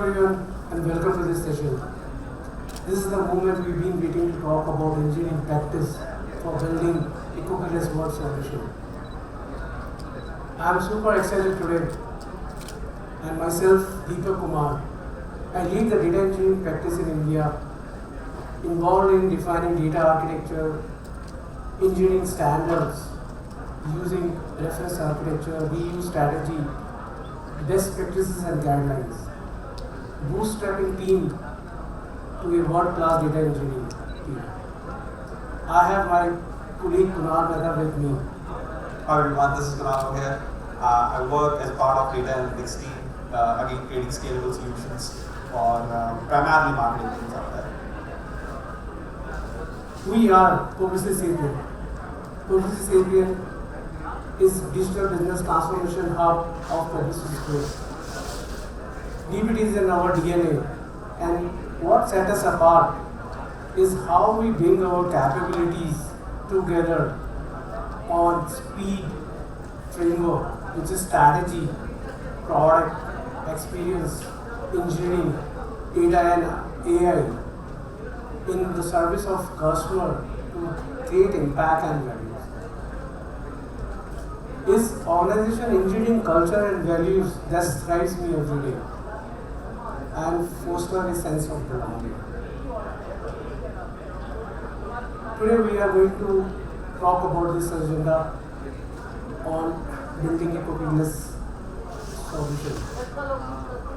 Everyone and welcome to this session. This is the moment we've been waiting to talk about engineering practice for building a cookieless world solution. I am super excited today and myself Deepak Kumar. I lead the data engineering practice in India, involved in defining data architecture, engineering standards, using reference architecture, reuse strategy, best practices and guidelines, bootstrapping team to a world-class data engineering team. I have my colleague Kunal Mehta with me. Hi everyone, this is Kunal here. I work as part of data analytics team, again creating scalable solutions for primarily marketing teams out there. We are Publicity Sapient. Publicity Sapient is digital business transformation hub of Publicity Growth. DBT is in our DNA, and what sets us apart is how we bring our capabilities together on speed framework, which is strategy, product, experience, engineering, data and AI in the service of customer to create impact and values. Is organization engineering culture and values that drives me every day and foster a sense of belonging. Today we are going to talk about this agenda on building a cookieless solution.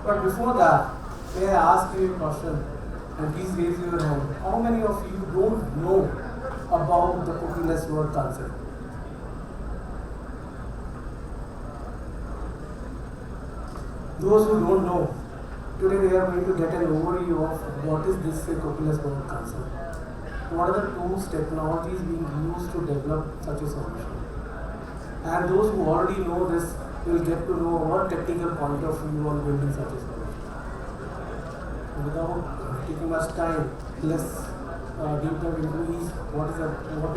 But before that, may I ask you a question and please raise your hand. How many of you don't know about the cookieless world concept? Those who don't know, today they are going to get an overview of what is this cookieless world concept. What are the tools, technologies being used to develop such a solution? And those who already know this will get to know our technical point of view on building such a solution. Without taking much time, let's deep dive into what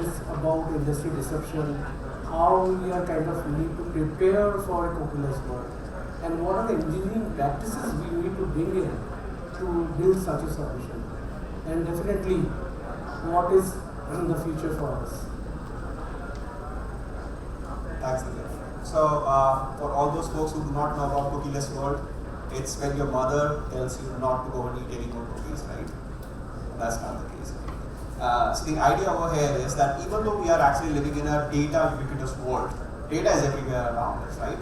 is about industry disruption, how we are kind of need to prepare for a cookieless world, and what are the engineering practices we need to bring in to build such a solution, and definitely what is in the future for us. Thanks, Nikhil. So, for all those folks who do not know about cookieless world, it's when your mother tells you not to go and eat any more cookies, right? That's not the case. So the idea over here is that even though we are actually living in a data ubiquitous world, data is everywhere around us, right?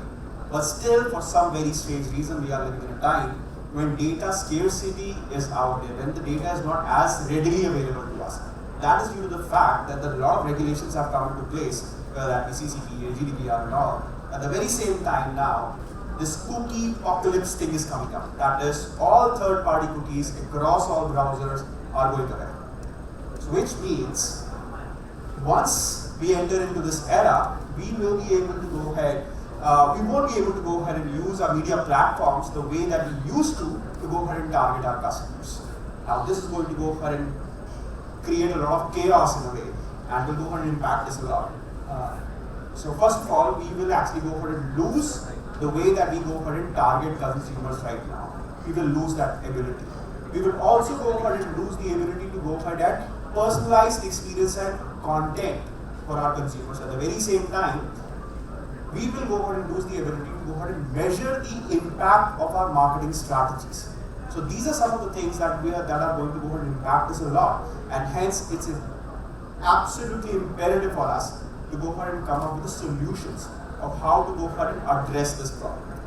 But still, for some very strange reason, we are living in a time when data scarcity is out there, when the data is not as readily available to us. That is due to the fact that a lot of regulations have come into place, whether that be CCP, GDPR and all. At the very same time now, this cookie apocalypse thing is coming up. That is, all third-party cookies across all browsers are going away. So which means, once we enter into this era, we will be able to go ahead we won't be able to go ahead and use our media platforms the way that we used to go ahead and target our customers. Now this is going to go ahead and create a lot of chaos in a way, and will go ahead and impact us a lot. So first of all, we will actually go ahead and lose the way that we go ahead and target consumers right now. We will lose that ability. We will also go ahead and lose the ability to go ahead and personalize experience and content for our consumers. At the very same time, we will go ahead and lose the ability to go ahead and measure the impact of our marketing strategies. So these are some of the things that are going to go ahead and impact us a lot, and hence it's absolutely imperative for us to go ahead and come up with the solutions of how to go ahead and address this problem.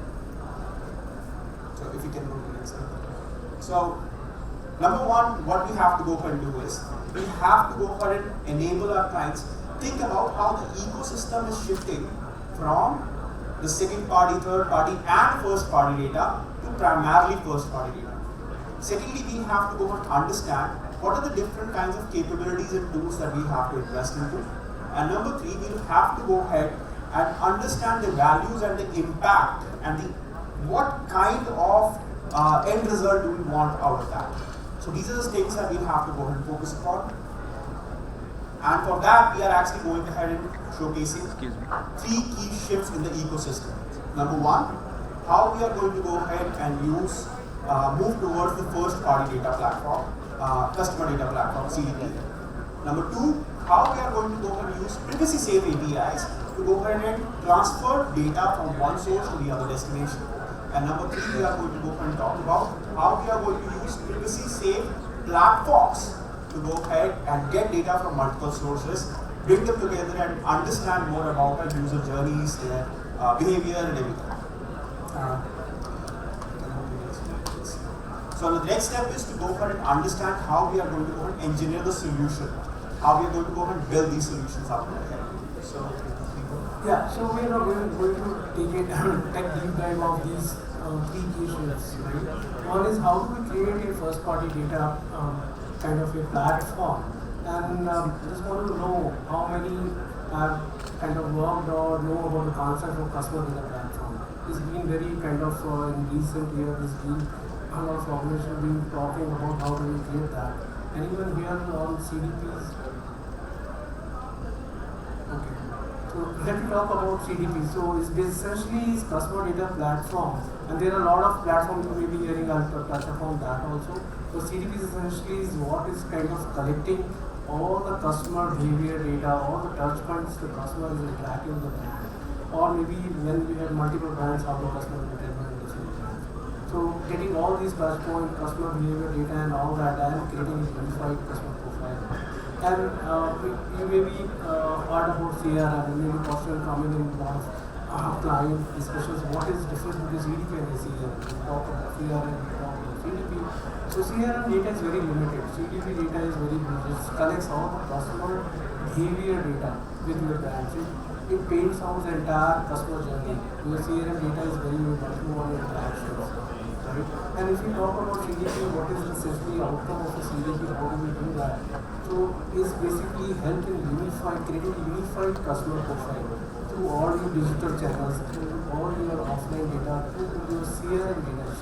So if you can go to the next slide. So number one, what we have to go ahead and do is we have to go ahead and enable our clients think about how the ecosystem is shifting from the second party, third party and first party data to primarily first party data. Secondly, we have to go and understand what are the different kinds of capabilities and tools that we have to invest into. And number three, we will have to go ahead and understand the values and the impact and what kind of end result do we want out of that. So these are the things that we'll have to go ahead and focus upon. And for that, we are actually going ahead and showcasing three key shifts in the ecosystem. Number one, how we are going to go ahead and use move towards the first party data platform, customer data platform, CDP. Number two, how we are going to go ahead and use privacy safe APIs to go ahead and transfer data from one source to the other destination. And number three, we are going to go ahead and talk about how we are going to use privacy safe platforms to go ahead and get data from multiple sources, bring them together and understand more about our user journeys, their behavior and everything. So the next step is to go ahead and understand how we are going to go ahead and engineer the solution, how we are going to go ahead and build these solutions up there. So yeah, so we are going to take deep dive of these three key shifts, right? One is how do we create a first party data kind of a platform, and just want to know how many have kind of worked or know about the concept of customer data platform. It's been very kind of in recent years, it's been a lot of organizations been talking about how do we create that. Anyone here on CDPs? Okay. So let me talk about CDP. So it's essentially is customer data platform, and there are a lot of platforms you may be hearing. I'll touch upon that also. So CDP essentially is what is kind of collecting all the customer behavior data, all the touch points the customer is interacting with the brand, or maybe when we have multiple brands, how the customer is interacting with different brands. So getting all these touch points, customer behavior data, and all that, and creating a unified customer profile. And you may be heard about CRM, and maybe question coming in a lot of client discussions. What is different between CDP and CRM? We talk about CRM, we talk about CDP. So CRM data is very limited. CDP data is very good. It collects all the customer behavior data with your brands. It paints out the entire customer journey. Your CRM data is very much more on interactions. Right? And if we talk about CDP, what is essentially outcome of a CDP? How do we do that? So it's basically help in creating a unified customer profile through all your digital channels, through all your offline data, through your CRM data.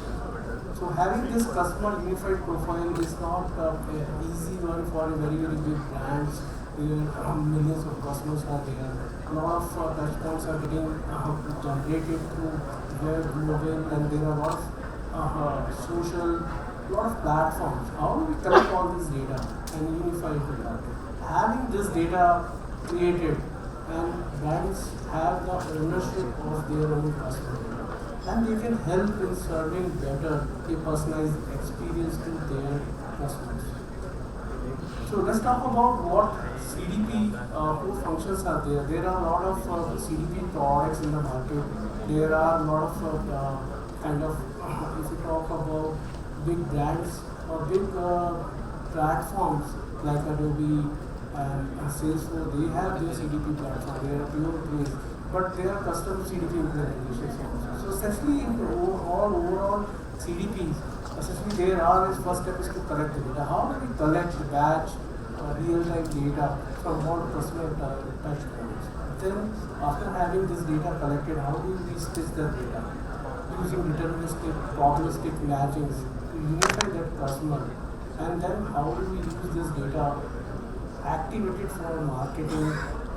So having this customer unified profile is not an easy one for a very big brands where millions of customers are there. A lot of touch points are getting generated through web, mobile, and there are a lot of social, lot of platforms. How do we collect all this data and unify it with that? Having this data created, and brands have the ownership of their own customer data, and they can help in serving better a personalized experience to their customers. So let's talk about what CDP core functions are there. There are a lot of CDP products in the market. There are a lot of kind of if you talk about big brands or big platforms like Adobe and Salesforce, they have their CDP platform. They are pure plays, but they are custom CDP implementations also. So essentially, in overall CDPs, essentially there are is first step is to collect the data. How do we collect the batch real-time data from all customer touch points? Then after having this data collected, how do we stitch the data? Using deterministic, probabilistic matchings to unify that customer, and then how do we use this data, activate it for marketing,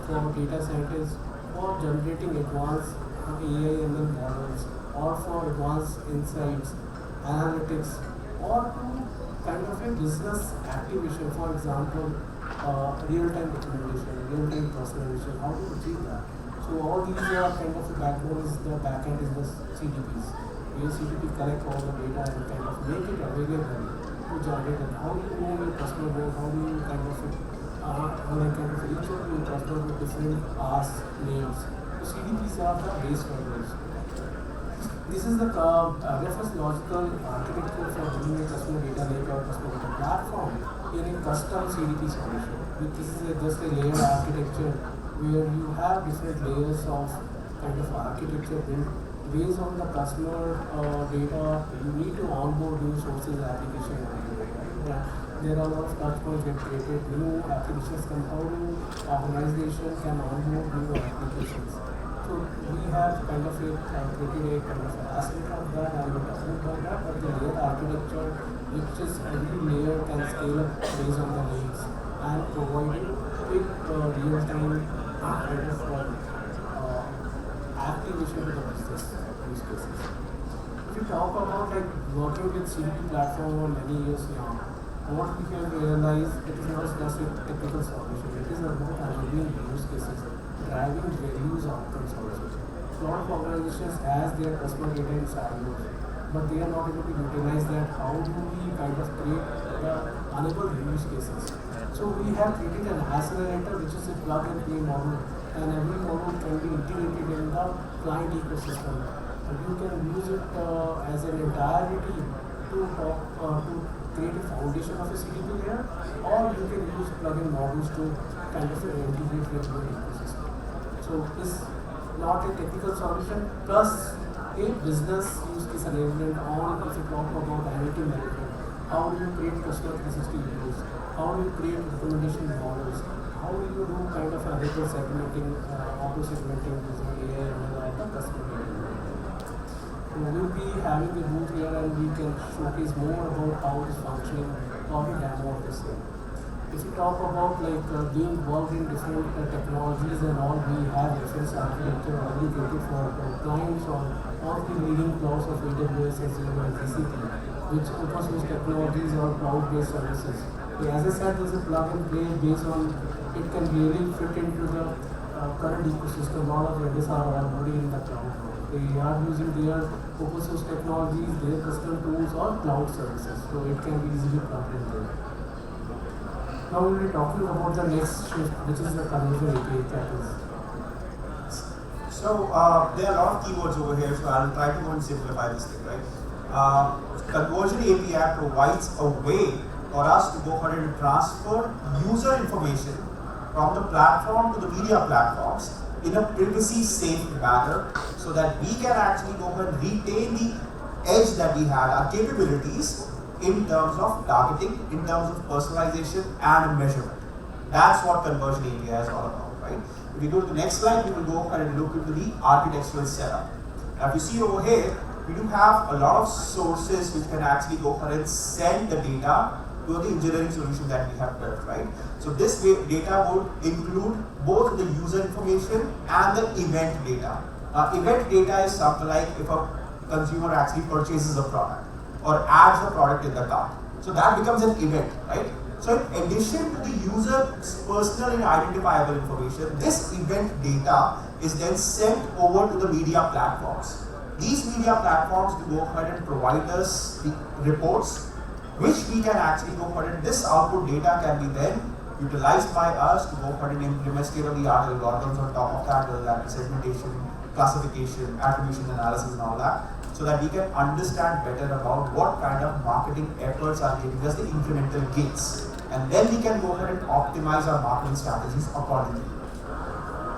for data scientists, for generating advanced AI ML models, or for advanced insights, analytics, or to kind of a business activation, for example, real-time recommendation, real-time personalization. How do we achieve that? So all these are kind of the backbone is the backend is the CDPs. Where CDP collect all the data and kind of make it available to generate it. How do you know your customer base? How do you kind of each of your customers with different asks, names? So CDPs are the base vendors. This is the reference logical architecture for building a customer data lake or customer data platform in a custom CDP solution. This is just a layered architecture where you have different layers of kind of architecture built based on the customer data. You need to onboard new sources application. Right? There are a lot of touch points get created, new applications come. How do organization can onboard new applications? So we have kind of created a kind of aspect of that. I will talk about that, but the layer architecture, which is every layer can scale up based on the needs and providing quick real-time kind of activation to the business use cases. If you talk about like working with CDP platform for many years now, what we can realize it is not just a technical solution. It is about enabling use cases, driving values outcomes also. A lot of organizations has their customer data in silos, but they are not able to utilize that. How do we kind of create the enabled use cases? So we have created an accelerator which is a plug and play model, and every model can be integrated in the client ecosystem. And you can use it as an entirety to talk to create a foundation of a CDP layer, or you can use plugin models to kind of integrate with your ecosystem. So this not a technical solution plus a business use case enablement on if you talk about analytic management. How do you create customer 360 views? How do you create recommendation models? How do you do kind of a data segmenting, auto segmenting using AI and the customer data? We will be having a booth here and we can showcase more about how it is functioning or the demo of this thing. If you talk about like being involved in different technologies and all, we have reference architecture already created for clients on all the leading clouds of AWS, Azure and GCP, which open source technologies or cloud-based services. As I said, there's a plug and play based on it can really fit into the current ecosystem. A lot of vendors are already in the cloud. They are using their open source technologies, their custom tools or cloud services. So it can be easily plugged in there. Now we'll be talking about the next shift, which is the conversion API catalyst. So there are a lot of keywords over here, so I'll try to go and simplify this thing, right? Conversion API provides a way for us to go ahead and transfer user information from the platform to the media platforms in a privacy safe manner so that we can actually go ahead and retain the edge that we had, our capabilities in terms of targeting, in terms of personalization and measurement. That's what conversion API is all about, right? If you go to the next slide, we will go ahead and look into the architectural setup. Now if you see over here, we do have a lot of sources which can actually go ahead and send the data to the engineering solution that we have built, right? So this data would include both the user information and the event data. Event data is something like if a consumer actually purchases a product or adds a product in the cart. So that becomes an event, right? So in addition to the user's personal and identifiable information, this event data is then sent over to the media platforms. These media platforms will go ahead and provide us the reports which we can actually go ahead and this output data can be then utilized by us to go ahead and implement state-of-the-art algorithms on top of that, whether that is segmentation, classification, attribution analysis and all that, so that we can understand better about what kind of marketing efforts are giving us the incremental gains. And then we can go ahead and optimize our marketing strategies accordingly.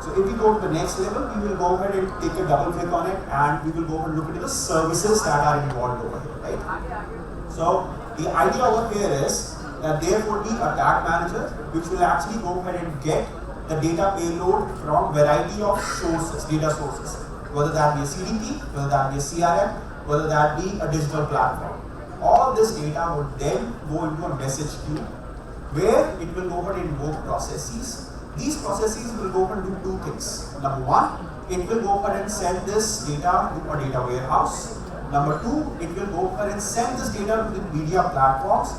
So if we go to the next level, we will go ahead and take a double click on it and we will go ahead and look into the services that are involved over here, right? So the idea over here is that there would be a tag manager which will actually go ahead and get the data payload from variety of sources, data sources, whether that be a CDP, whether that be a CRM, whether that be a digital platform. All this data would then go into a message queue where it will go ahead and invoke processes. These processes will go ahead and do two things. Number one, it will go ahead and send this data to a data warehouse. Number two, it will go ahead and send this data to the media platforms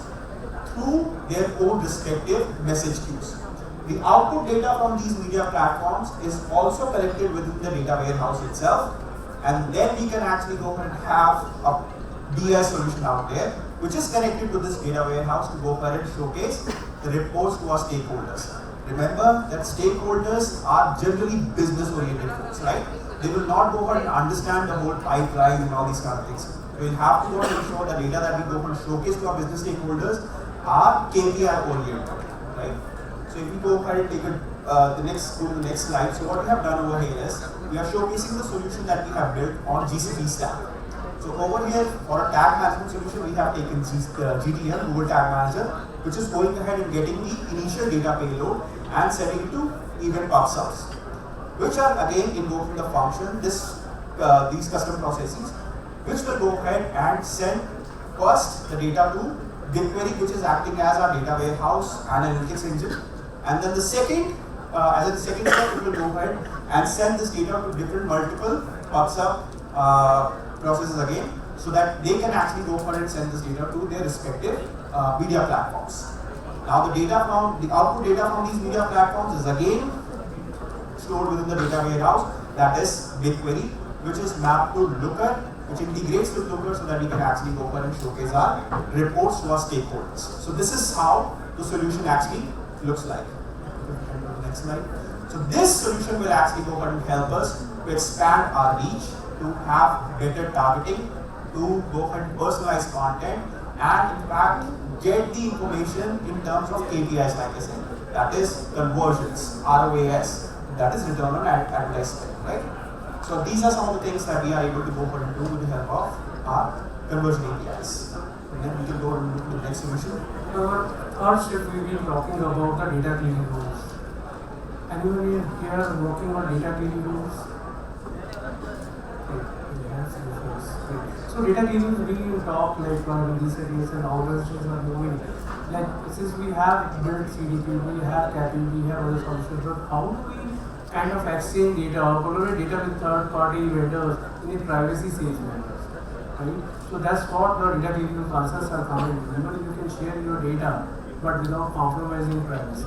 through their own respective message queues. The output data from these media platforms is also collected within the data warehouse itself, and then we can actually go ahead and have a BI solution out there which is connected to this data warehouse to go ahead and showcase the reports to our stakeholders. Remember that stakeholders are generally business oriented folks, right? They will not go ahead and understand the whole pipeline and all these kind of things. We will have to go and ensure the data that we go and showcase to our business stakeholders are KPI oriented, right? So if we go ahead and take go to the next slide. So what we have done over here is we are showcasing the solution that we have built on GCP stack. So over here for a tag management solution, we have taken GTM, Google Tag Manager, which is going ahead and getting the initial data payload and sending it to event pub-subs, which are again invoking the function, these custom processes, which will go ahead and send first the data to BigQuery, which is acting as our data warehouse analytics engine, and then the second, as a second step, it will go ahead and send this data to different multiple pub-sub processes again, so that they can actually go for and send this data to their respective media platforms. Now the output data from these media platforms is again stored within the data warehouse, that is BigQuery, which is mapped to Looker, which integrates with Looker so that we can actually go for and showcase our reports to our stakeholders. So this is how the solution actually looks like. Next slide. So this solution will actually go for and help us to expand our reach, to have better targeting, to go for and personalize content, and in fact get the information in terms of KPIs, like I said, that is conversions, ROAS, that is return on advertisement, right? So these are some of the things that we are able to go for and do with the help of our conversion APIs. And then we can go to the next solution. Third shift we've been talking about the data cleaning rules. Anyone here working on data cleaning rules? So data cleaning, we talk like in these cities and organizations are moving. Like since we have built CDP, we have CAPI, we have other solutions, but how do we kind of exchange data or collaborate data with third-party vendors in a privacy-safe manner, right? So that's what the data cleaning concerns are coming. Even you can share your data, but without compromising privacy.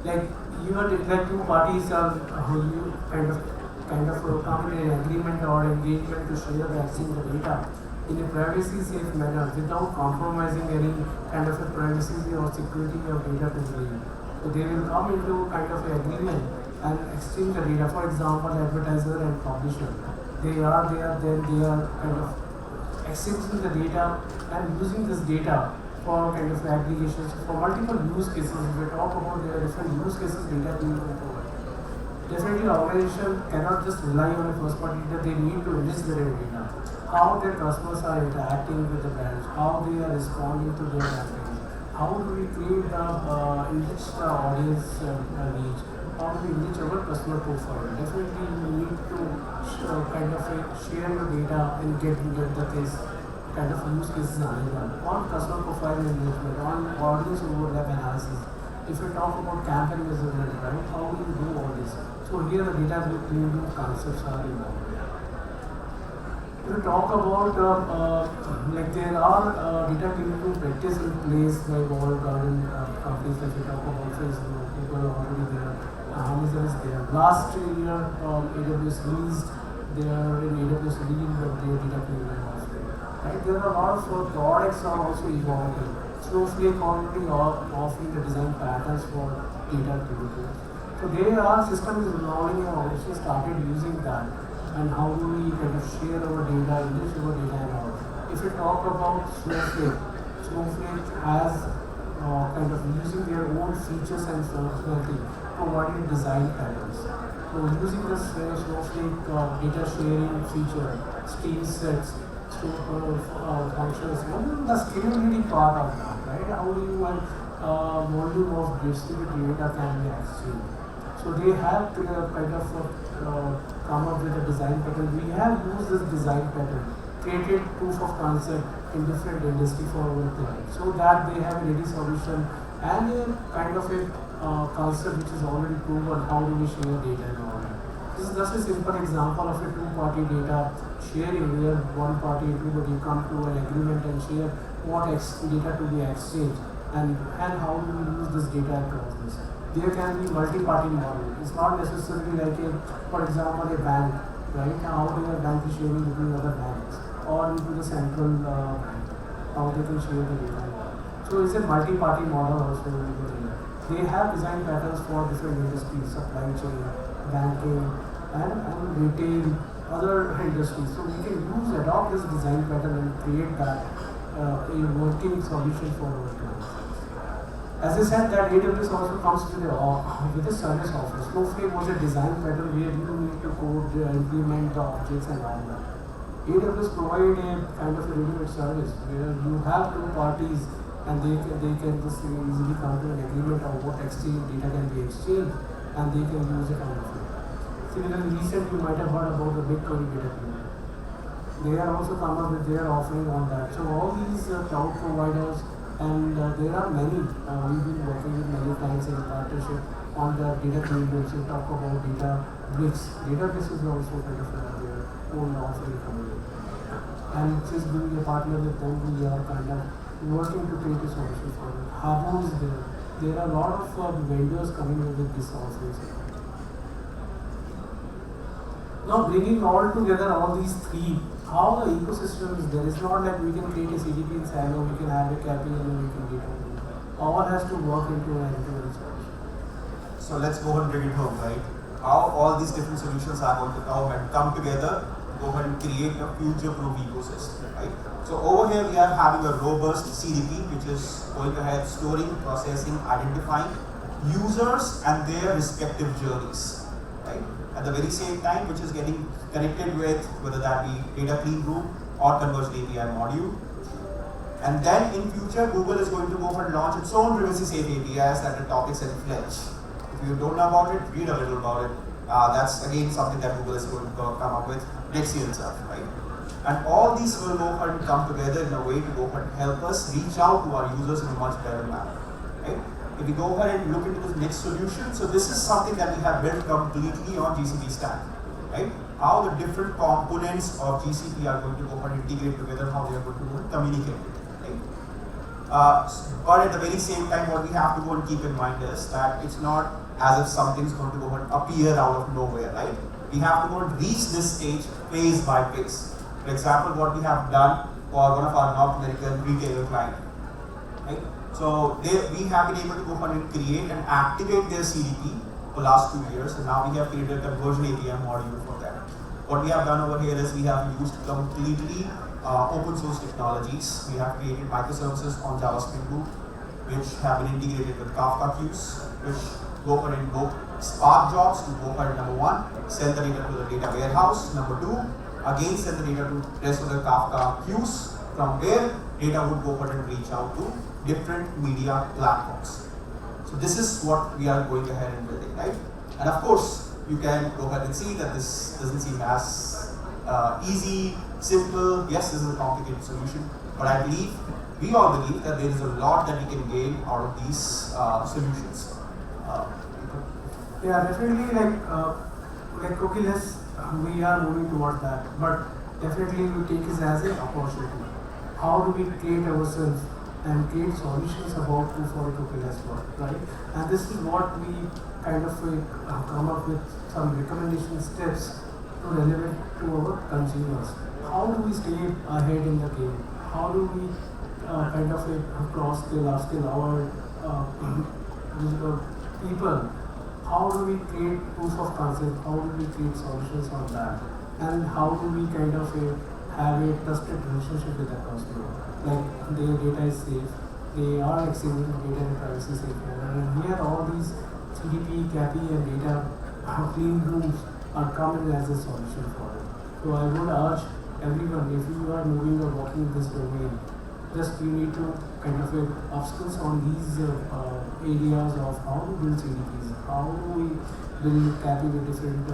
Like even like two parties are you kind of come in an agreement or engagement to share the exchange the data in a privacy-safe manner without compromising any kind of a privacy or security of data to the. So they will come into kind of an agreement and exchange the data. For example, advertiser and publisher. They are kind of exchanging the data and using this data for kind of aggregations for multiple use cases. If we talk about the different use cases data being provide. Definitely, the organization cannot just rely on a first-party data. They need to enrich their data. How their customers are interacting with the brands, how they are responding to their campaigns, how do we create the enrich the audience reach, how do we enrich our customer profile. Definitely, you need to kind of share your data and get the case kind of use cases available on customer profile engagement, on audience overlap analysis. If we talk about campaign measurement, right, how do you do all this? So here the data cleaning concepts are involved. If we talk about like there are data cleaning practice in place by walled garden companies, like we talk about Facebook, people are already there. Amazon is there. Last year, AWS released their lead of their data cleaning offering. Right? There are a lot of products are also evolving. Snowflake already offering the design patterns for data cleaning. So our system is evolving and also started using that. And how do we kind of share our data, enrich our data and all. If we talk about Snowflake has kind of using their own features and functionality, providing design patterns. So using this Snowflake data sharing feature, stream sets, functions, the scalability part of that, right? How do you volume of distributed data can be exchanged? So they have to kind of come up with a design pattern. We have used this design pattern, created proof of concept in different industry for our clients, so that they have a ready solution and a kind of a concept which is already proven. How do we share data and all that? This is just a simple example of a two-party data sharing, where one party, everybody come to an agreement and share what data to be exchanged and how do we use this data across this. There can be multi-party model. It's not necessarily like for example, a bank, right? How they are bank is sharing between other banks or into the central bank, how they can share the data. So it's a multi-party model also. They have design patterns for different industries, supply chain, banking, and retail, other industries. So we can adopt this design pattern and create that a working solution for our clients. As I said, that AWS also comes with a service offer. Snowflake was a design pattern where you need to code, implement the objects and all that. AWS provide a kind of a ready-made service where you have two parties and they can just easily come to an agreement on what data can be exchanged and they can use it on the floor. Similarly, recently you might have heard about the BigQuery data cleaning. They are also come up with their offering on that. So all these cloud providers, and there are many, we've been working with many clients in partnership on the data cleaning. So talk about data bricks. Data bricks is also kind of their own offering coming in. and just being a partner with them, we are kind of working to create a solution for it. Harbour is there. There are a lot of vendors coming up with this also. Now bringing all together all these three, how the ecosystem is there. It's not like we can create a CDP in Silo, we can have a CAPI and then we can get on. All has to work into an end-to-end solution. So let's go ahead and bring it home, right? How all these different solutions are going to come together to go ahead and create a future-proof ecosystem, right? So over here we are having a robust CDP which is going ahead storing, processing, identifying users and their respective journeys, right? At the very same time, which is getting connected with whether that be data clean room or converged API module. And then in future, Google is going to go ahead and launch its own privacy safe APIs that are topics and Fledge. If you don't know about it, read a little about it. That's again something that Google is going to come up with next year itself, right? And all these will go ahead and come together in a way to go ahead and help us reach out to our users in a much better manner, right? If we go ahead and look into the next solution, so this is something that we have built completely on GCP stack, right? How the different components of GCP are going to go ahead and integrate together, how they are going to go and communicate, right? But at the very same time, what we have to go and keep in mind is that it's not as if something's going to go and appear out of nowhere, right? We have to go and reach this stage phase by phase. For example, what we have done for one of our North American retailer client, right? So we have been able to go ahead and create and activate their CDP for last 2 years, and now we have created a conversion API module for them. What we have done over here is we have used completely open source technologies. We have created microservices on Java Spring Boot, which have been integrated with Kafka queues, which go ahead and invoke Spark jobs to go ahead, number one, send the data to the data warehouse. Number two, again send the data to rest of the Kafka queues, from where data would go ahead and reach out to different media platforms. So this is what we are going ahead and building, right? And of course, you can go ahead and see that this doesn't seem as easy, simple. Yes, this is a complicated solution, but I believe, we all believe that there is a lot that we can gain out of these solutions. Yeah, definitely like cookieless, we are moving towards that, but definitely we take it as an opportunity. How do we create ourselves and create solutions about for a cookieless world, right? And this is what we kind of come up with some recommendation steps to relevant to our consumers. How do we stay ahead in the game? How do we kind of cross-skill, upskill our people? How do we create proof of concept? How do we create solutions on that? And how do we kind of have a trusted relationship with the customer? Like their data is safe, they are exchanging data in a privacy safe manner. And here all these CDP, CAPI and data clean rooms are coming as a solution for it. So I would urge everyone, if you are moving or working in this domain, just you need to kind of upskills on these areas of how to build CDPs, how do we build CAPI with different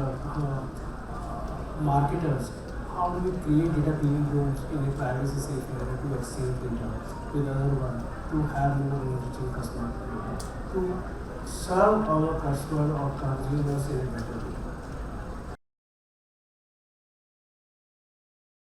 marketers, how do we create data cleaning rooms in a privacy safe manner to exchange data with other one, to have more enriching customer data, to serve our customer or consumers in a better way.